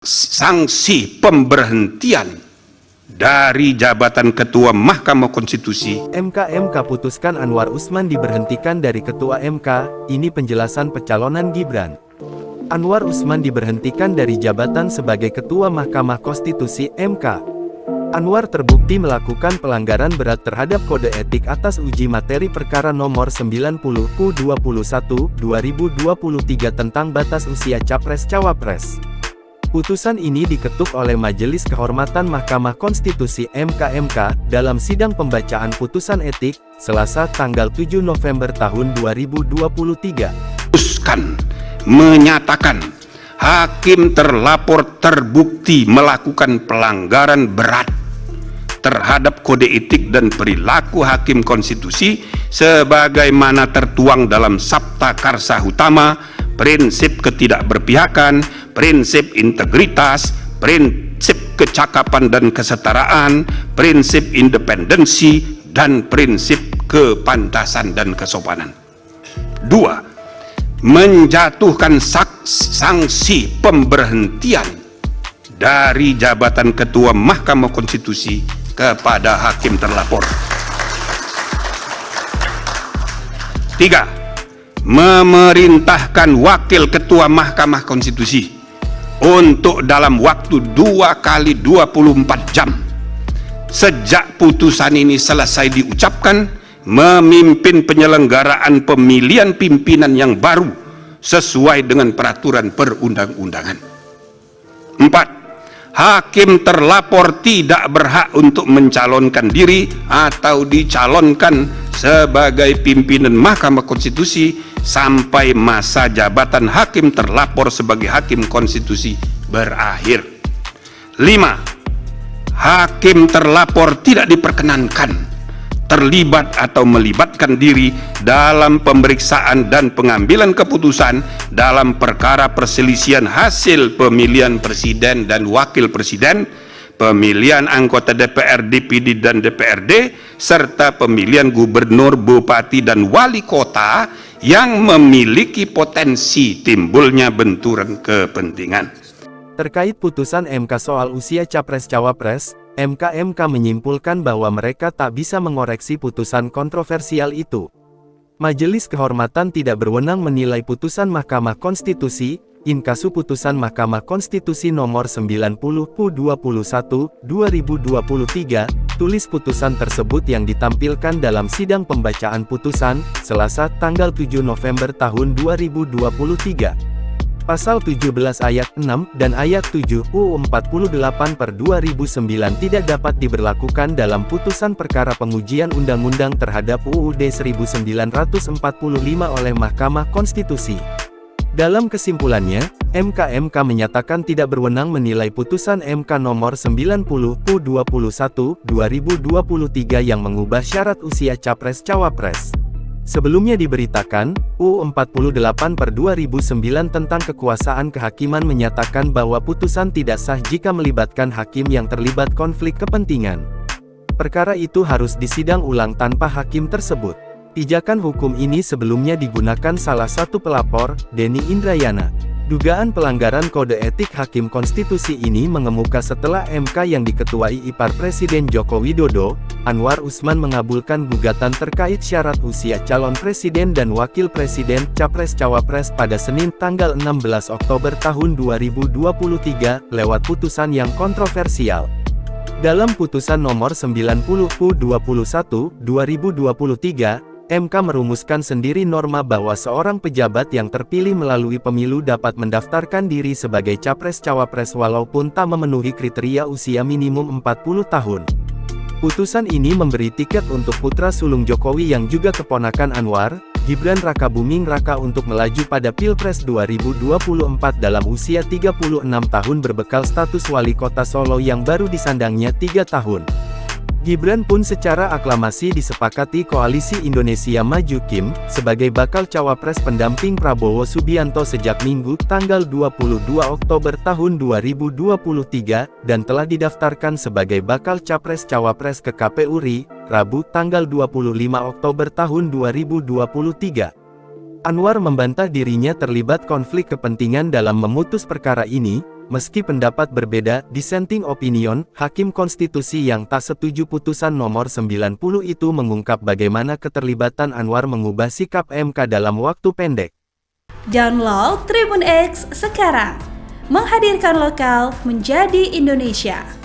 sanksi pemberhentian dari jabatan Ketua Mahkamah Konstitusi. MK putuskan Anwar Usman diberhentikan dari Ketua MK, ini penjelasan pencalonan Gibran. Anwar Usman diberhentikan dari jabatan sebagai Ketua Mahkamah Konstitusi MK. Anwar terbukti melakukan pelanggaran berat terhadap kode etik atas uji materi perkara nomor 90/21/2023 tentang batas usia Capres-Cawapres. Putusan ini diketuk oleh Majelis Kehormatan Mahkamah Konstitusi (MK) dalam sidang pembacaan putusan etik, Selasa tanggal 7 November tahun 2023. Putuskan menyatakan hakim terlapor terbukti melakukan pelanggaran berat terhadap kode etik dan perilaku hakim konstitusi sebagaimana tertuang dalam Sabta Karsa Utama, prinsip ketidakberpihakan, prinsip integritas, prinsip kecakapan dan kesetaraan, prinsip independensi, dan prinsip kepantasan dan kesopanan. 2. Menjatuhkan sanksi pemberhentian dari jabatan Ketua Mahkamah Konstitusi kepada hakim terlapor. 3. Memerintahkan Wakil Ketua Mahkamah Konstitusi untuk dalam waktu 2 kali 24 jam sejak putusan ini selesai diucapkan memimpin penyelenggaraan pemilihan pimpinan yang baru sesuai dengan peraturan perundang-undangan. 4. Hakim terlapor tidak berhak untuk mencalonkan diri atau dicalonkan sebagai pimpinan Mahkamah Konstitusi sampai masa jabatan hakim terlapor sebagai hakim konstitusi berakhir. 5. Hakim terlapor tidak diperkenankan terlibat atau melibatkan diri dalam pemeriksaan dan pengambilan keputusan dalam perkara perselisihan hasil pemilihan presiden dan wakil presiden, pemilihan anggota DPR, DPD, dan DPRD, serta pemilihan gubernur, bupati, dan wali kota yang memiliki potensi timbulnya benturan kepentingan. Terkait putusan MK soal usia Capres-Cawapres, MK menyimpulkan bahwa mereka tak bisa mengoreksi putusan kontroversial itu. Majelis Kehormatan tidak berwenang menilai putusan Mahkamah Konstitusi, inkasu putusan Mahkamah Konstitusi nomor 90/21/2023, tulis putusan tersebut yang ditampilkan dalam sidang pembacaan putusan, Selasa tanggal 7 November tahun 2023. Pasal 17 ayat 6 dan ayat 7 UU 48/2009 tidak dapat diberlakukan dalam putusan perkara pengujian undang-undang terhadap UUD 1945 oleh Mahkamah Konstitusi. Dalam kesimpulannya, MK menyatakan tidak berwenang menilai putusan MK nomor 90/21/2023 yang mengubah syarat usia Capres-Cawapres. Sebelumnya diberitakan, UU 48/2009 tentang kekuasaan kehakiman menyatakan bahwa putusan tidak sah jika melibatkan hakim yang terlibat konflik kepentingan. Perkara itu harus disidang ulang tanpa hakim tersebut. Pijakan hukum ini sebelumnya digunakan salah satu pelapor, Denny Indrayana. Dugaan pelanggaran kode etik hakim konstitusi ini mengemuka setelah MK yang diketuai ipar Presiden Joko Widodo, Anwar Usman mengabulkan gugatan terkait syarat usia calon presiden dan wakil presiden Capres-Cawapres pada Senin tanggal 16 Oktober tahun 2023 lewat putusan yang kontroversial. Dalam putusan nomor 90/21/2023, MK merumuskan sendiri norma bahwa seorang pejabat yang terpilih melalui pemilu dapat mendaftarkan diri sebagai Capres-Cawapres walaupun tak memenuhi kriteria usia minimum 40 tahun. Putusan ini memberi tiket untuk putra sulung Jokowi yang juga keponakan Anwar, Gibran Rakabuming Raka untuk melaju pada Pilpres 2024 dalam usia 36 tahun berbekal status wali kota Solo yang baru disandangnya 3 tahun. Gibran pun secara aklamasi disepakati Koalisi Indonesia Maju (KIM) sebagai bakal cawapres pendamping Prabowo Subianto sejak Minggu tanggal 22 Oktober tahun 2023 dan telah didaftarkan sebagai bakal capres-cawapres ke KPU RI, Rabu tanggal 25 Oktober tahun 2023. Anwar membantah dirinya terlibat konflik kepentingan dalam memutus perkara ini. Meski pendapat berbeda, dissenting opinion, Hakim Konstitusi yang tak setuju putusan nomor 90 itu mengungkap bagaimana keterlibatan Anwar mengubah sikap MK dalam waktu pendek. Download Tribun X sekarang, menghadirkan lokal menjadi Indonesia.